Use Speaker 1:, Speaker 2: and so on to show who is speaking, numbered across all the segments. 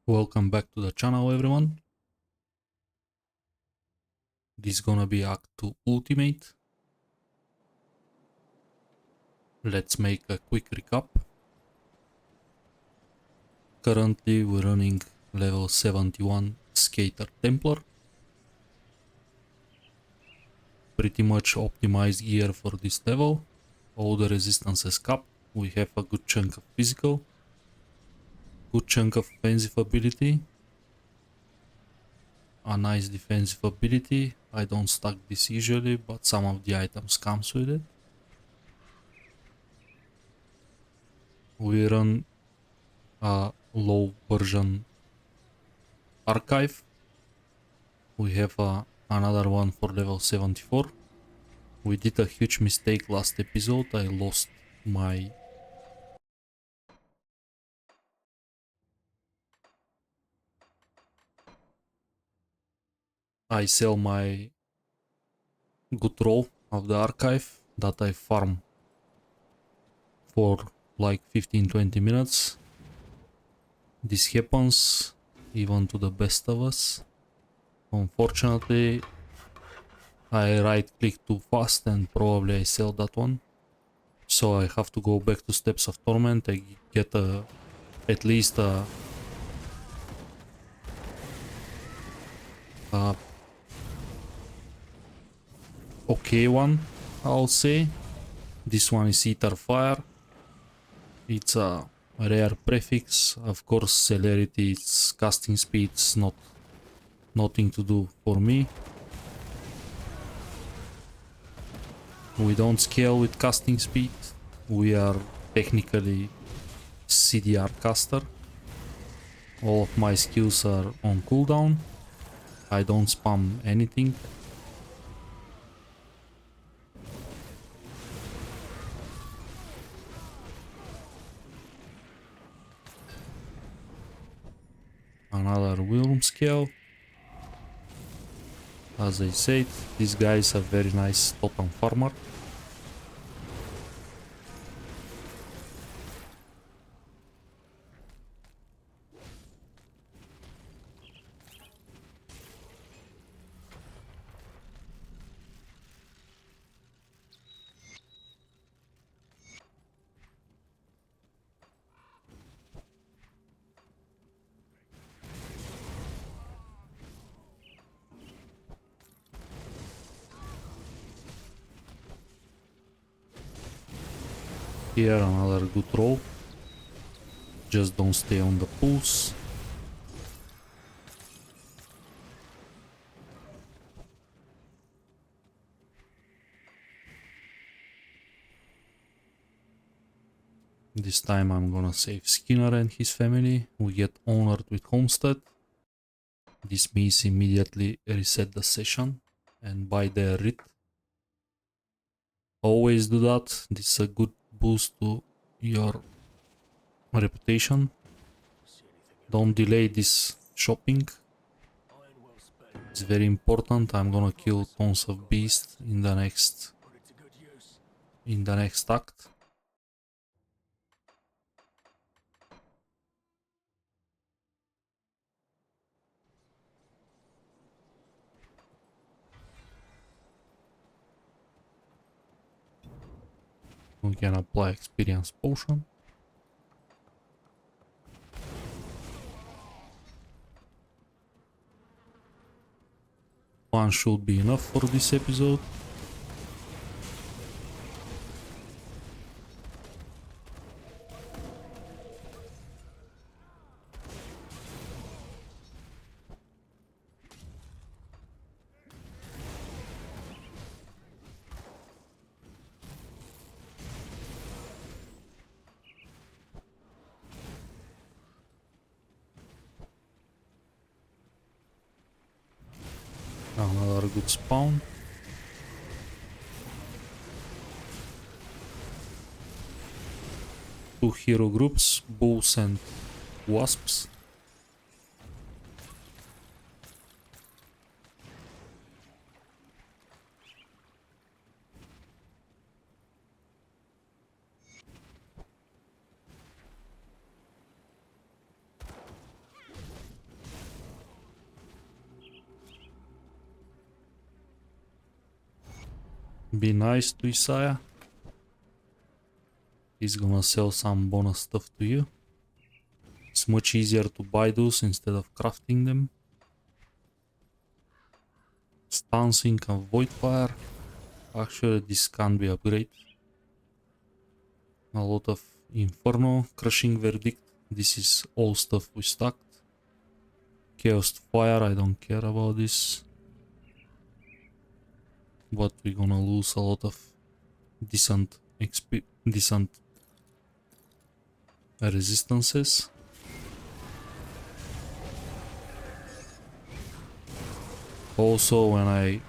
Speaker 1: Welcome back to the channel, everyone. This is gonna be Act 2 Ultimate. Let's make a quick recap. Currently we're running level 71 Skater Templar. Pretty much optimized gear for this level. All the resistance is capped. We have a good chunk of physical. Good chunk of offensive ability. A nice defensive ability. I don't stack this usually, but some of the items comes with it. We run a low version archive. We have another one for level 74. We did a huge mistake last episode. I lost my I sell my good roll of the archive that I farm for like 15-20 minutes. This happens even to the best of us. Unfortunately, I right click too fast and probably I sell that one. So I have to go back to Steps of Torment. I get at least a okay one, I'll say. This one is Ether Fire. It's a rare prefix. Of course, celerity, its casting speed, it's nothing to do for me. We don't scale with casting speed. We are technically CDR caster. All of my skills are on cooldown. I don't spam anything. Another Wilm scale. As I said, these guys are very nice totem farmer. Here another good roll. Just don't stay on the pulse. This time I'm gonna save Skinner and his family. We get honored with Homestead. This means immediately reset the session and buy their writ. Always do that. This is a good boost to your reputation. Don't delay this shopping. It's very important. I'm gonna kill tons of beasts in the next act. We can apply experience potion. One should be enough for this episode. Another good spawn. Two hero groups, bulls and wasps. Be nice to Isaiah. He's gonna sell some bonus stuff to you. It's much easier to buy those instead of crafting them. Stun Sink and Void Fire. Actually, this can be upgraded. A lot of Inferno, Crushing Verdict. This is all stuff we stacked. Chaos Fire, I don't care about this. But we're gonna lose a lot of decent XP, decent resistances. Also, when I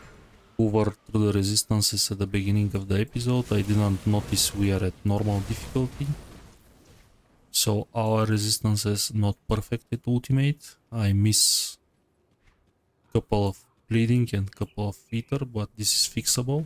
Speaker 1: hovered through the resistances at the beginning of the episode, I didn't notice we are at normal difficulty. So our resistance is not perfect at ultimate. I miss couple of bleeding and couple of feeder, but this is fixable.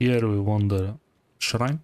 Speaker 1: Here we want the shrine.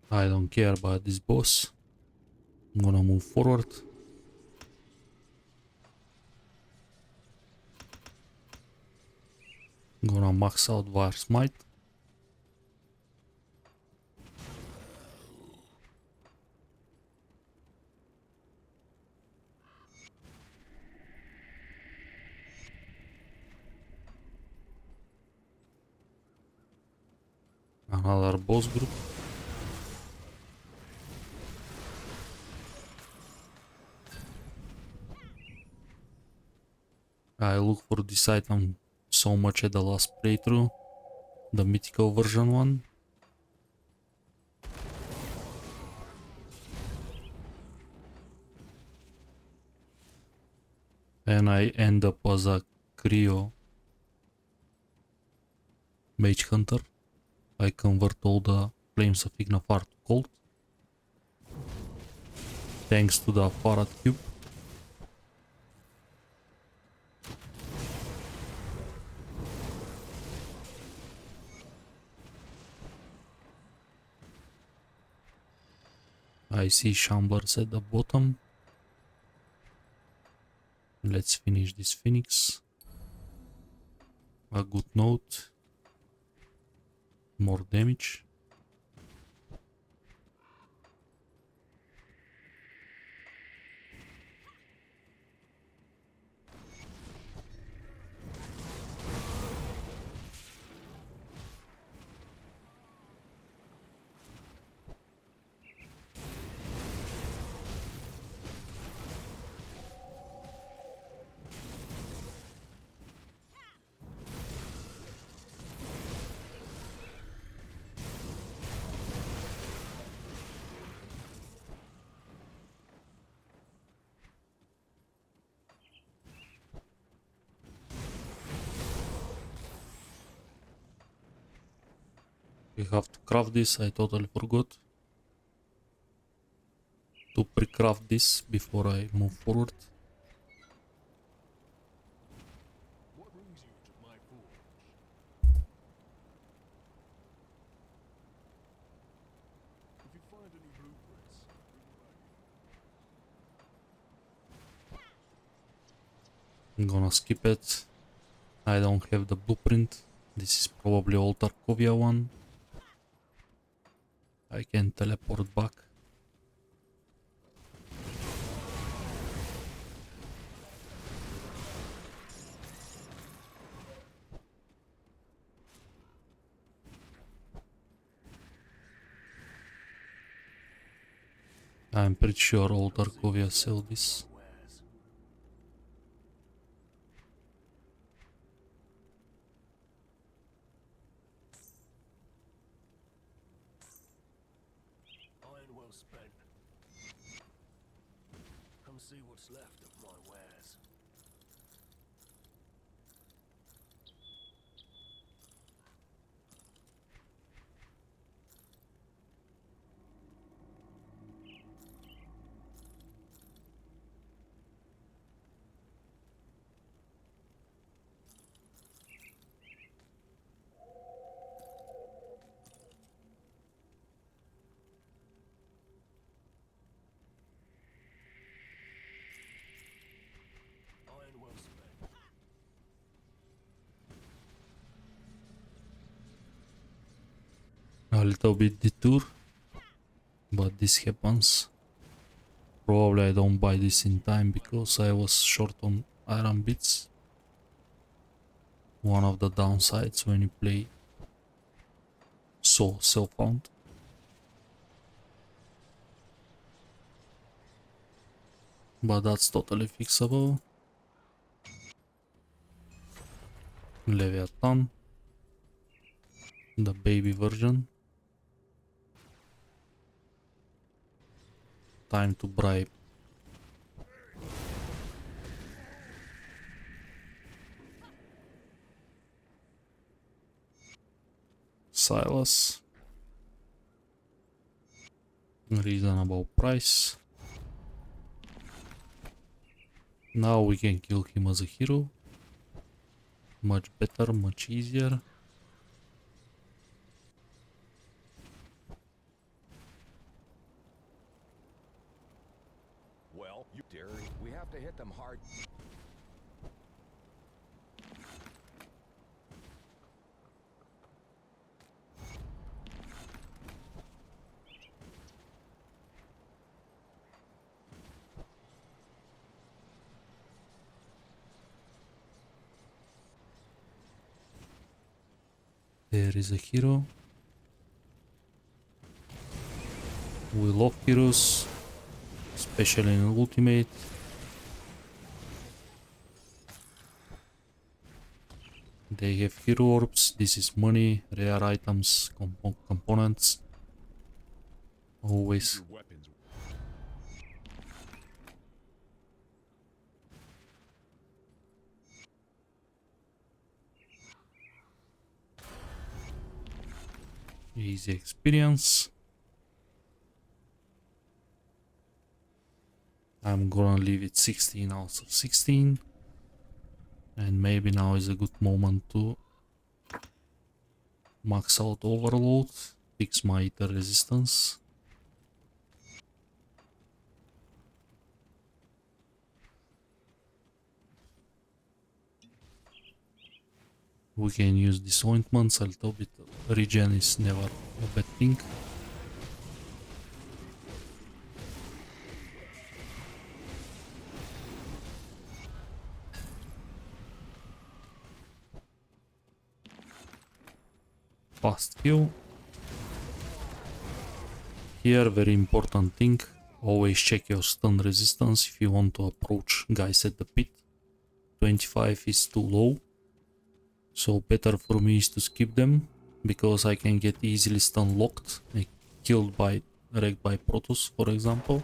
Speaker 1: I don't care about this boss. I'm gonna move forward. I'm gonna max out Var Smite. Another boss group. I look for this item so much at the last playthrough, the mythical version one. And I end up as a Creo Mage Hunter. I convert all the Flames of Ignafar to gold. Thanks to the Farad Cube. I see Shamblers at the bottom. Let's finish this Phoenix. A good note. More damage. We have to craft this, I totally forgot to pre-craft this before I move forward.
Speaker 2: What brings you to my forge? If you find any blueprints, bring them back.
Speaker 1: I'm gonna skip it. I don't have the blueprint. This is probably old Tarkovia one. I can teleport back. I'm pretty sure old Tarkovia sell this.
Speaker 2: Wares. Iron well spent. Come see what's left of my wares. Iron well spent.
Speaker 1: A little bit detour, but this happens. Probably I don't buy this in time because I was short on iron bits. One of the downsides when you play so self-found. But that's totally fixable. Leviathan, the baby version. Time to bribe. Silas. Reasonable price. Now we can kill him as a hero. Much better, much easier.
Speaker 3: Well, you dare. We have to hit them hard.
Speaker 1: There is a hero. We love heroes, especially in Ultimate. They have hero orbs. This is money, rare items, components. Always.
Speaker 2: Your weapons.
Speaker 1: Easy experience. I'm gonna leave it 16 out of 16. And maybe now is a good moment to max out overload, fix my ether resistance. We can use these ointments a little bit. Regen is never a bad thing. Fast kill. Here, very important thing, always check your stun resistance if you want to approach guys at the pit. 25 is too low, so better for me is to skip them, because I can get easily stun locked and killed by, wrecked by Protoss, for example.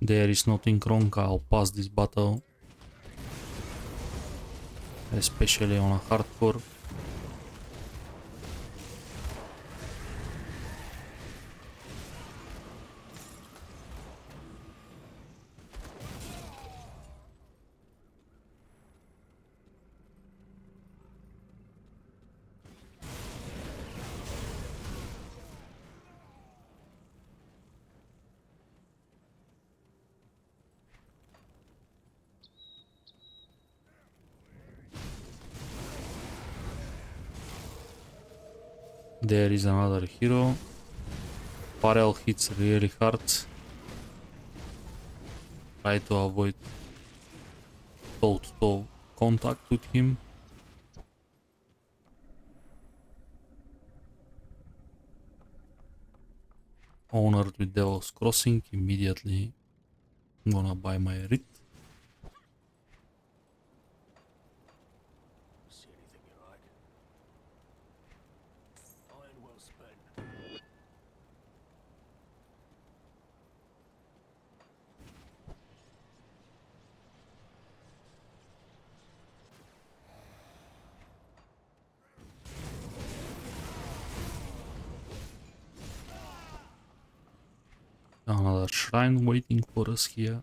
Speaker 1: There is nothing wrong, I'll pass this battle. Especially on a hardcore. There is another hero. Barrel hits really hard. Try to avoid toe-to-toe contact with him. Honored with Devil's Crossing. Immediately I'm gonna buy my writ.
Speaker 2: See anything you like? Iron well spent.
Speaker 1: Another shrine waiting for us here.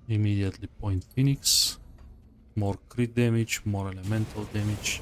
Speaker 1: Immediately point Phoenix. More crit damage, more elemental damage.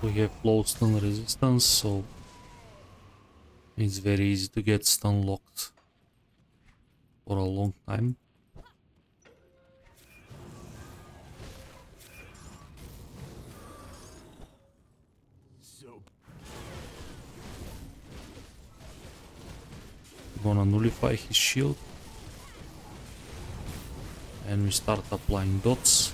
Speaker 1: We have low stun resistance, so it's very easy to get stun locked for a long time.
Speaker 2: So
Speaker 1: Gonna nullify his shield. And we start applying dots.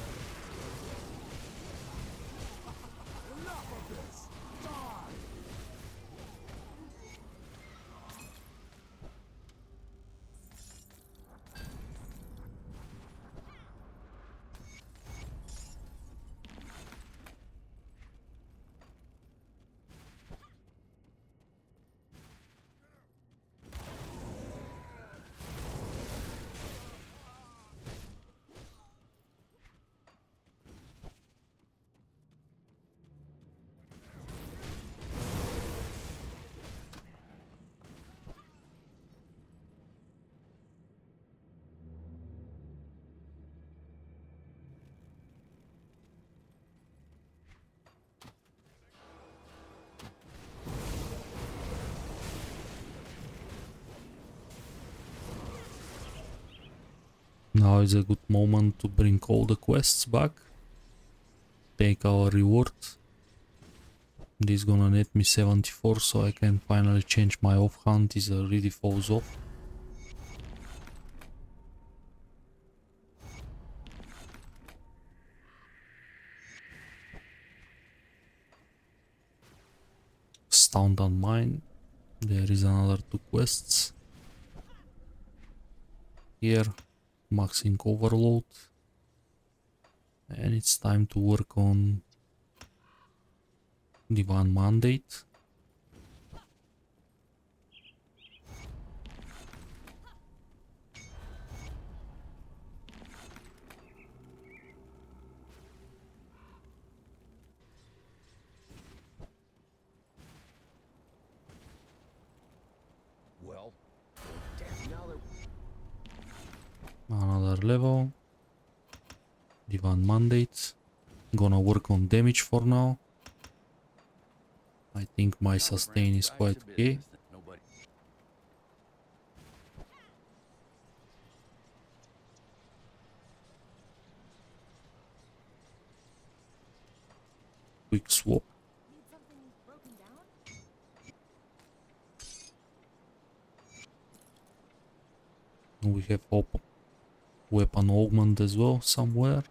Speaker 1: Now is a good moment to bring all the quests back. Take our reward. This gonna net me 74, so I can finally change my off hunt. Is already falls off. Stoned on mine. There is another 2 quests. Here, maxing overload. And it's time to work on Divan Mandate.
Speaker 3: Well, damn, now they're
Speaker 1: Another level. Divan Mandate. Gonna work on damage for now. I think my sustain is quite okay.
Speaker 3: nobody.
Speaker 1: Quick swap.
Speaker 4: Need something broken down?
Speaker 1: We have weapon augment as well somewhere.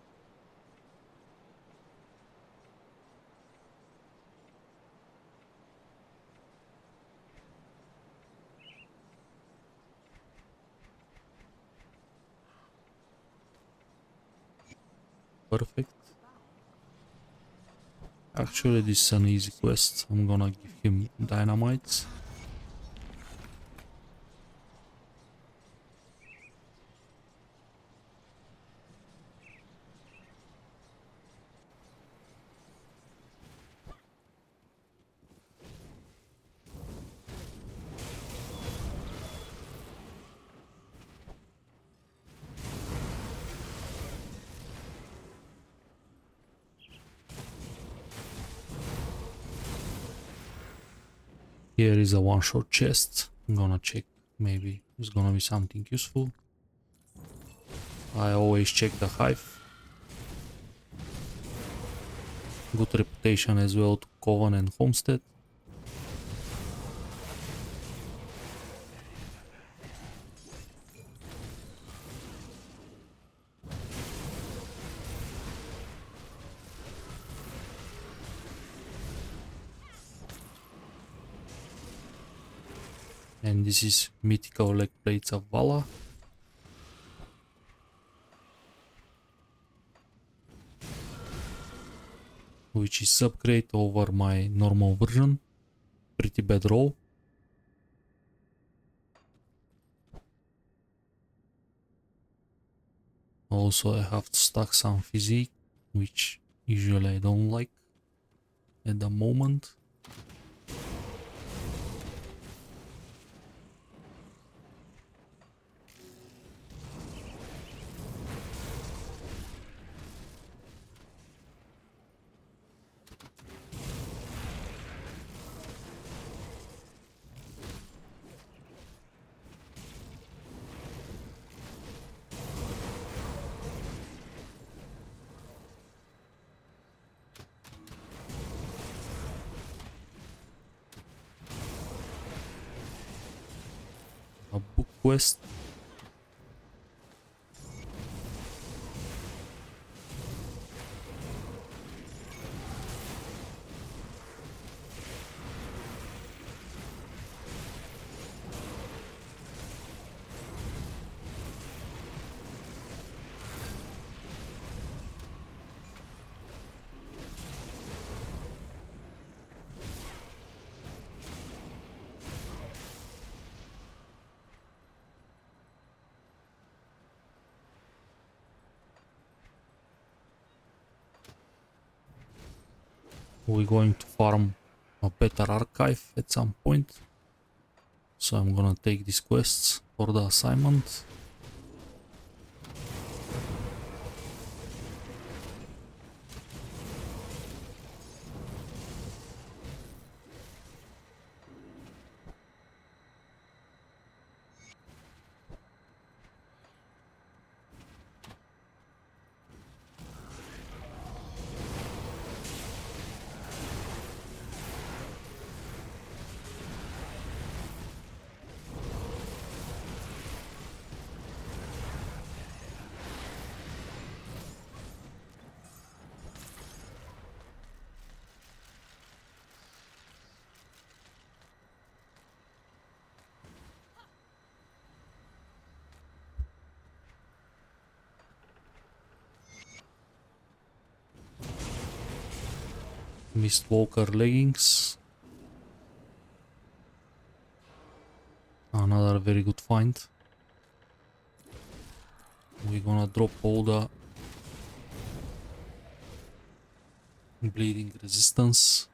Speaker 1: Perfect. Actually, this is an easy quest. I'm gonna give him dynamites. Here is a one-shot chest. I'm gonna check. Maybe it's gonna be something useful. I always check the hive. Good reputation as well to Coven and Homestead. And this is mythical leg plates of Vala. Which is upgrade over my normal version. Pretty bad roll. Also I have to stack some physique, which usually I don't like at the moment. A book quest. We're going to farm a better archive at some point. So I'm gonna take these quests for the assignment. Mistwalker leggings. Another very good find. We're gonna drop all the bleeding resistance.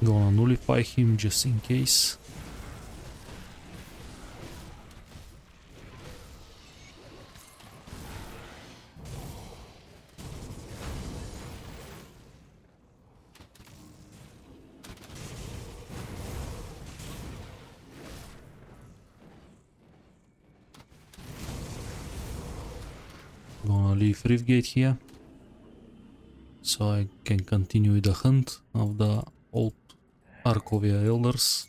Speaker 1: Gonna nullify him just in case. Gonna leave Riftgate here, so I can continue with the hunt of the old Arkovia Elders.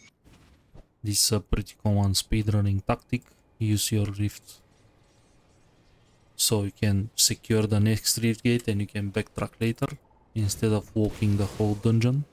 Speaker 1: This is a pretty common speedrunning tactic. Use your Rift so you can secure the next Riftgate and you can backtrack later instead of walking the whole dungeon.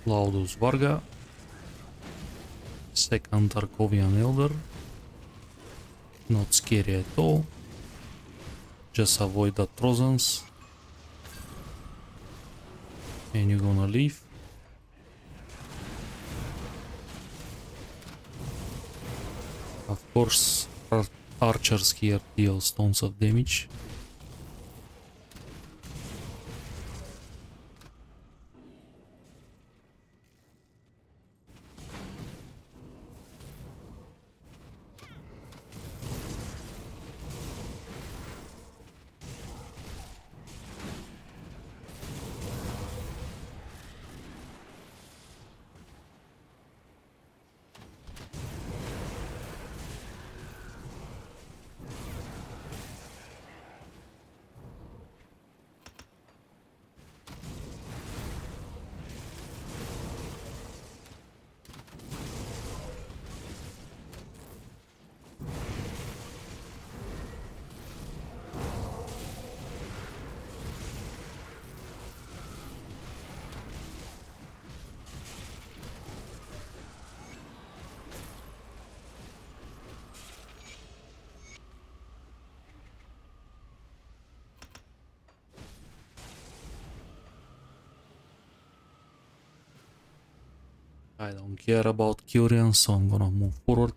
Speaker 1: Laudus Varga, second Arkovian Elder, not scary at all, just avoid the Trojans, and you're gonna leave. Of course, archers here deal tons of damage. I don't care about Curian, so I'm gonna move forward.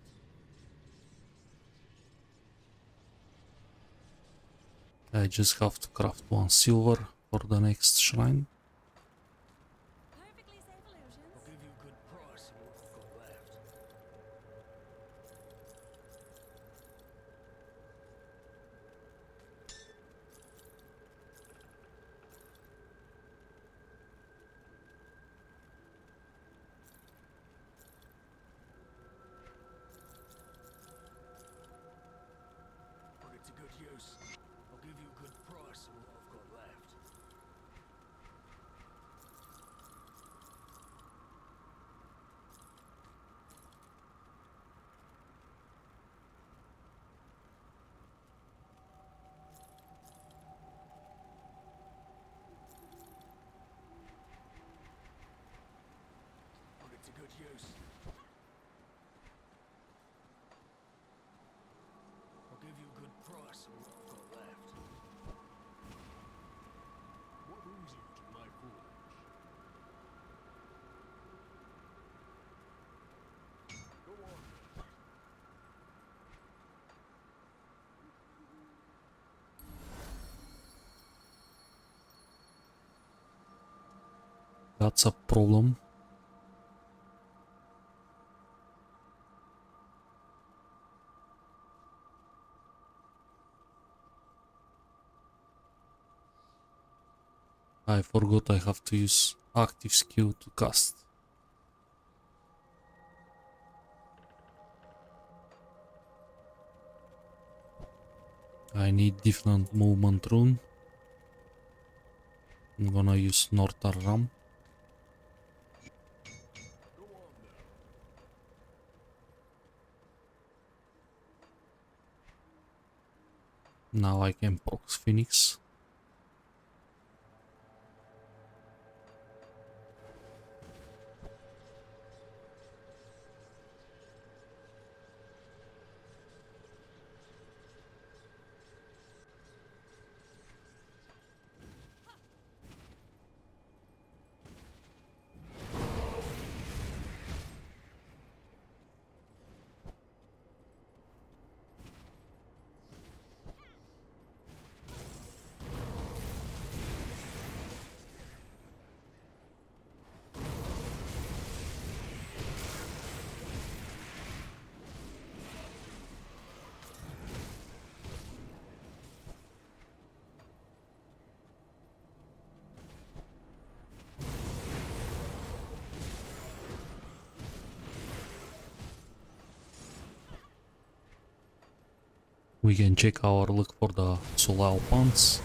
Speaker 1: I just have to craft 1 silver for the next shrine.
Speaker 4: Perfectly safe illusions.
Speaker 2: I'll give you a good price on what I've got left. Put it to good use. I'll give you a good price on what I've got left. Put it to good use. I'll give you a good price on what I've got left. What brings you to my forge? Go on.
Speaker 1: That's a problem. I forgot I have to use active skill to cast. I need different movement rune. I'm gonna use Northar Ram.
Speaker 2: Go on now.
Speaker 1: Now I can prox Phoenix. We can check our luck for the Solal pants.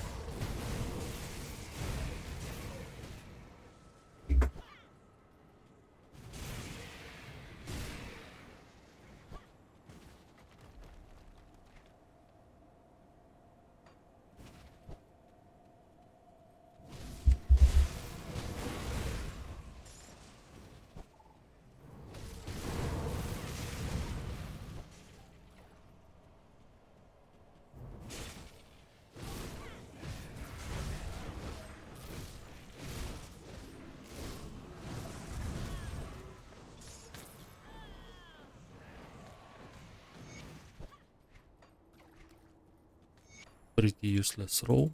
Speaker 1: Pretty useless roll.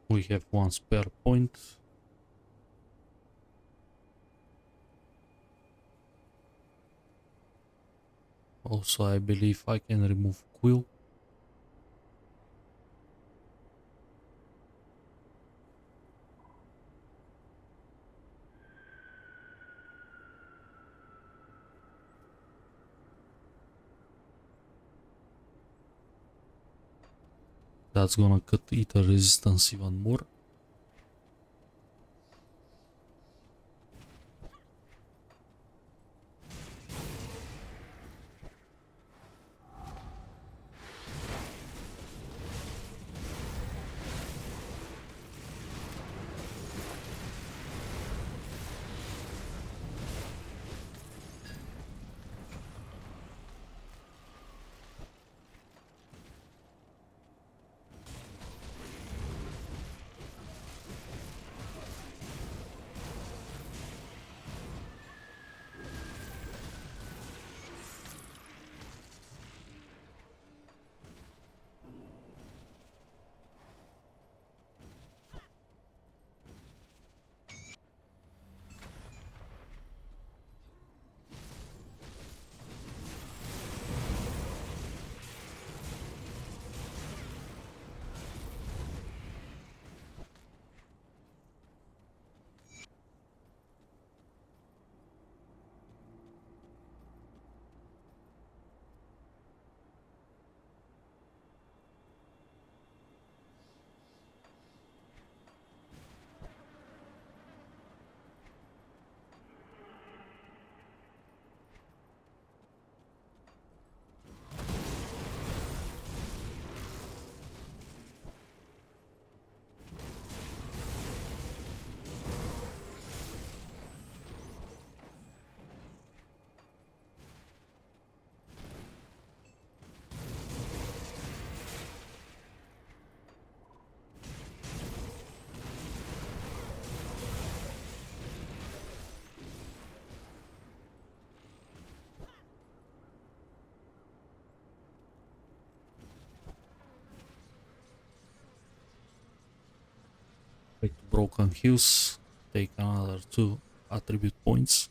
Speaker 1: We have 1 spare point. Also, I believe I can remove Quill. That's gonna cut ether resistance even more. Back to Broken Hills. Take another 2 attribute points.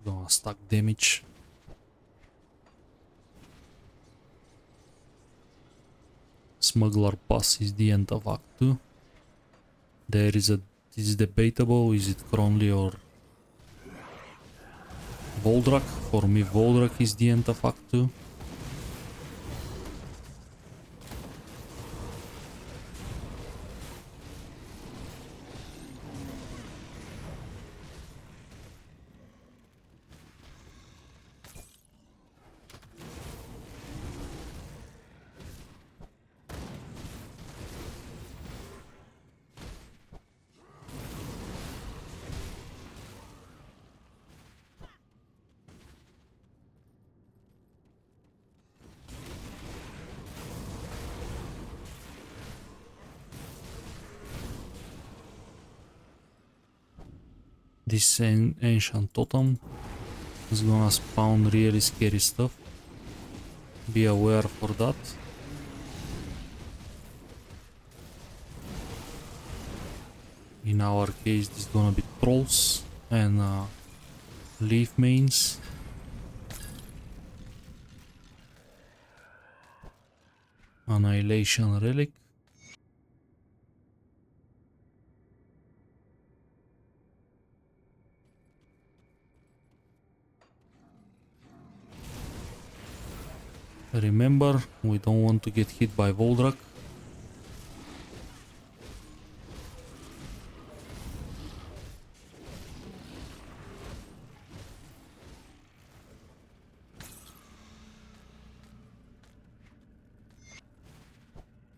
Speaker 1: Gonna stack damage. Smuggler Pass is the end of Act 2. There is it's debatable, is it Cronley or Voldrak? For me, Voldrak is the end of Act 2. This ancient totem is gonna spawn really scary stuff. Be aware for that. In our case, this is gonna be trolls and leaf mains. Annihilation relic. Remember, we don't want to get hit by Voldrak.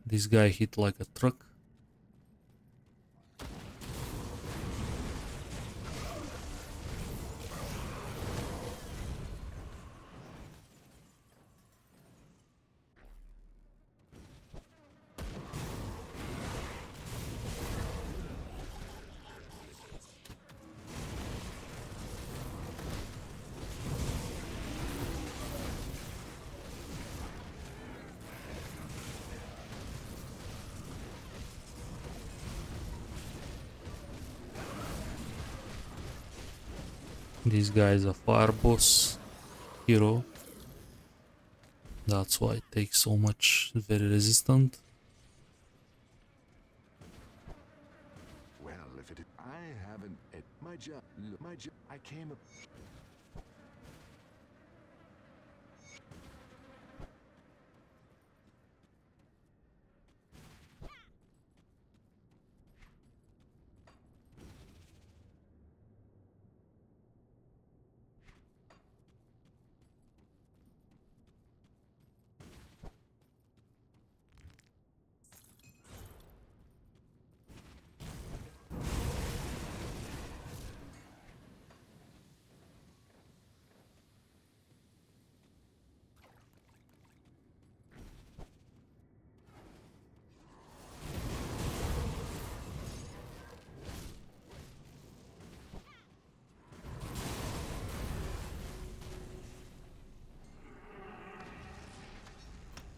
Speaker 1: This guy hit like a truck. This guy is a fire boss hero. That's why it takes so much. Very resistant.
Speaker 3: Well, if it, I haven't. My job. I came up.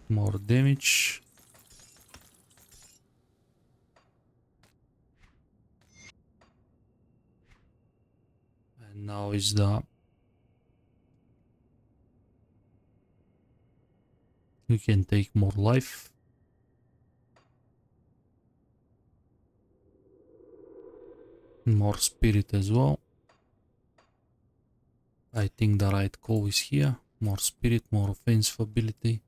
Speaker 1: More damage. And now is the... You can take more life. More spirit as well. I think the right call is here. More spirit, more offensive ability.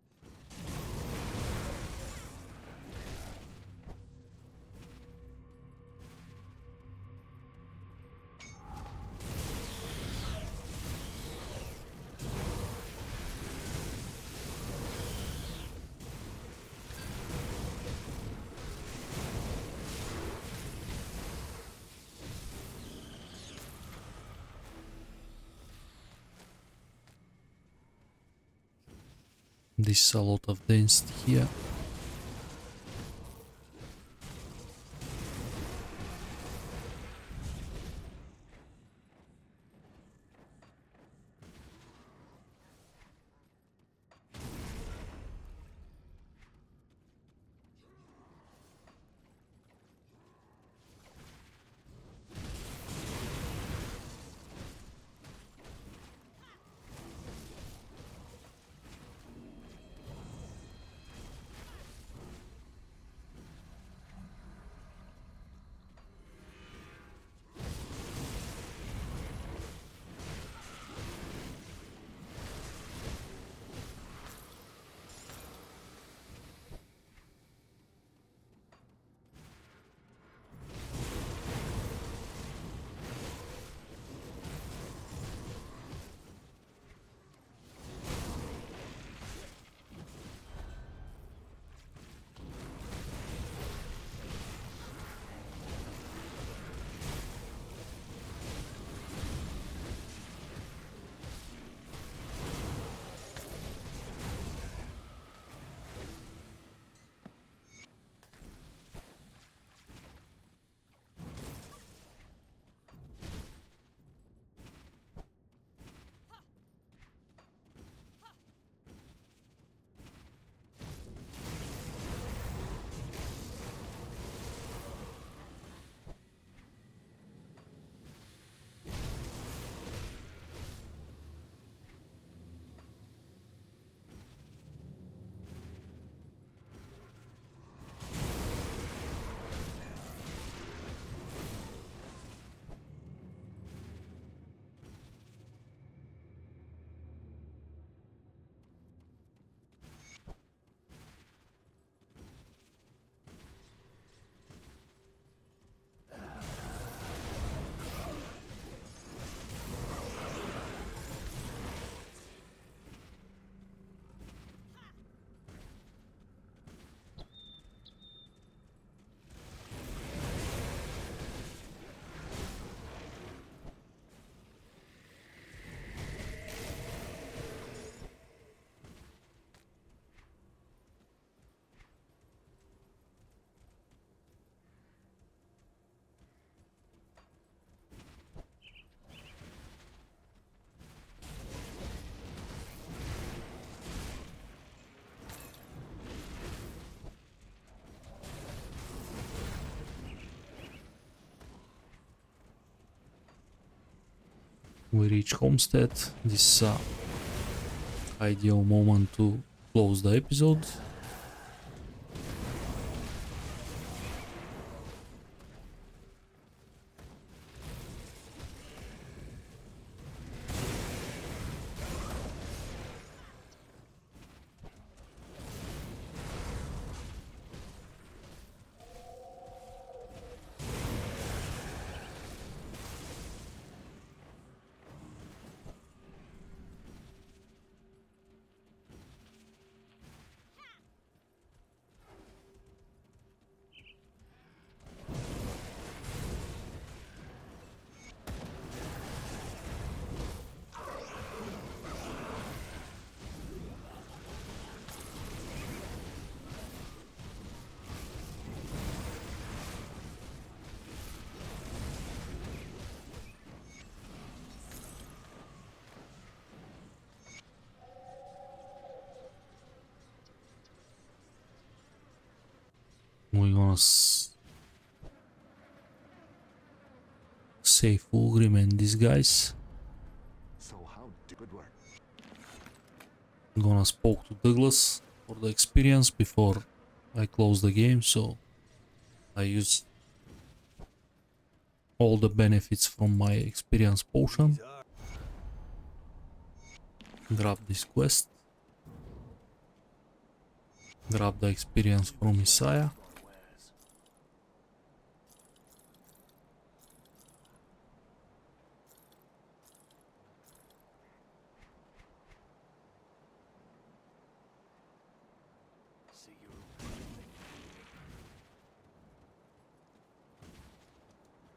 Speaker 1: This is a lot of density here. we reach Homestead. This is a ideal moment to close the episode. We're gonna save Fulgrim and these guys.
Speaker 3: So how good work.
Speaker 1: I'm gonna spoke to Douglas for the experience before I close the game, so I use all the benefits from my experience potion. Grab this quest. Grab the experience from Isaiah.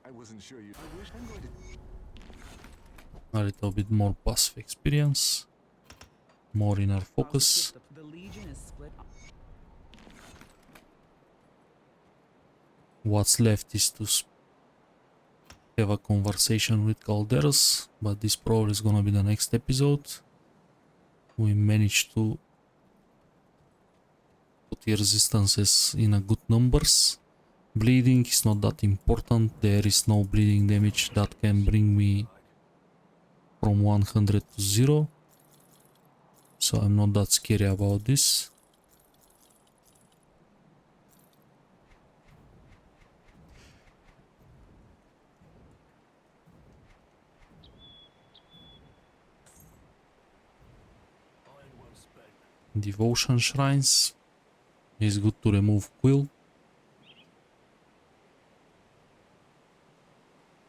Speaker 3: I wasn't sure you. I wish I'm going to.
Speaker 1: A little bit more passive experience. More inner focus.
Speaker 5: The Legion is split up.
Speaker 1: What's left is to have a conversation with Calderas, but this probably is gonna be the next episode. We managed to put the resistances in a good numbers. Bleeding is not that important. There is no bleeding damage that can bring me from 100 to 0. So I'm not that scary about this. Devotion shrines is good to remove quill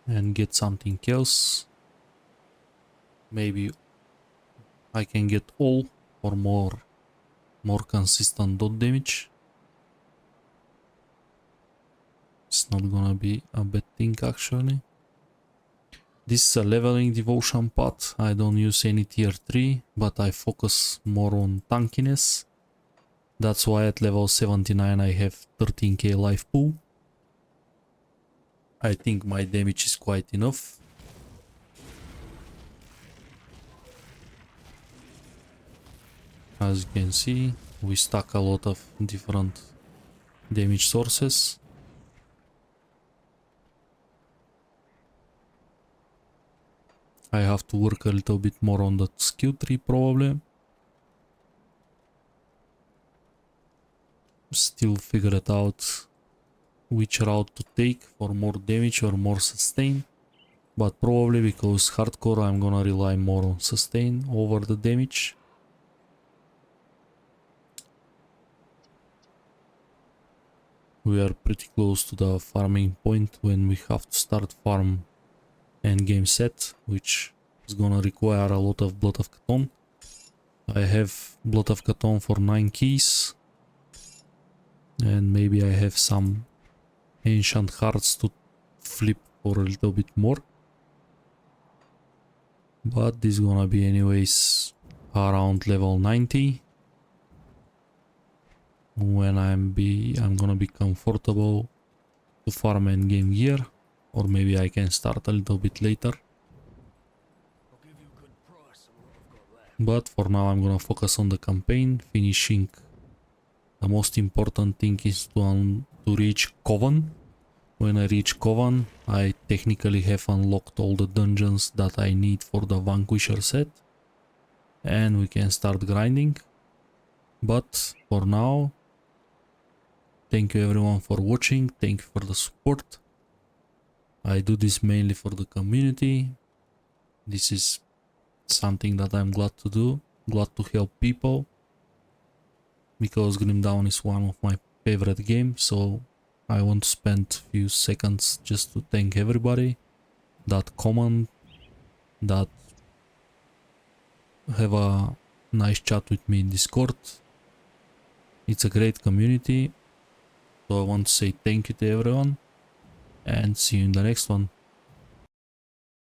Speaker 1: and get something else. Maybe I can get all for more consistent dot damage. It's not gonna be a bad thing actually. This is a leveling devotion path. I don't use any tier 3, but I focus more on tankiness. That's why at level 79 I have 13k life pool. I think my damage is quite enough. As you can see, we stack a lot of different damage sources. I have to work a little bit more on the skill tree probably. Still figure it out which route to take for more damage or more sustain. But probably because hardcore I'm gonna rely more on sustain over the damage. We are pretty close to the farming point when we have to start farm endgame set, which is gonna require a lot of Blood of Cthon. I have Blood of Cthon for 9 keys. And maybe I have some ancient hearts to flip for a little bit more. But this is gonna be anyways around level 90. When I'm gonna be comfortable to farm endgame gear. Or maybe I can start a little bit later. But for now I'm gonna focus on the campaign, finishing. The most important thing is to reach Coven, When I reach Kovan, I technically have unlocked all the dungeons that I need for the Vanquisher set. And we can start grinding. But for now, thank you everyone for watching, thank you for the support. I do this mainly for the community. This is something that I'm glad to do, glad to help people. Because Grim Dawn is one of my favorite games, so I want to spend a few seconds just to thank everybody that comment, that have a nice chat with me in Discord. It's a great community, so I want to say thank you to everyone and see you in the next one.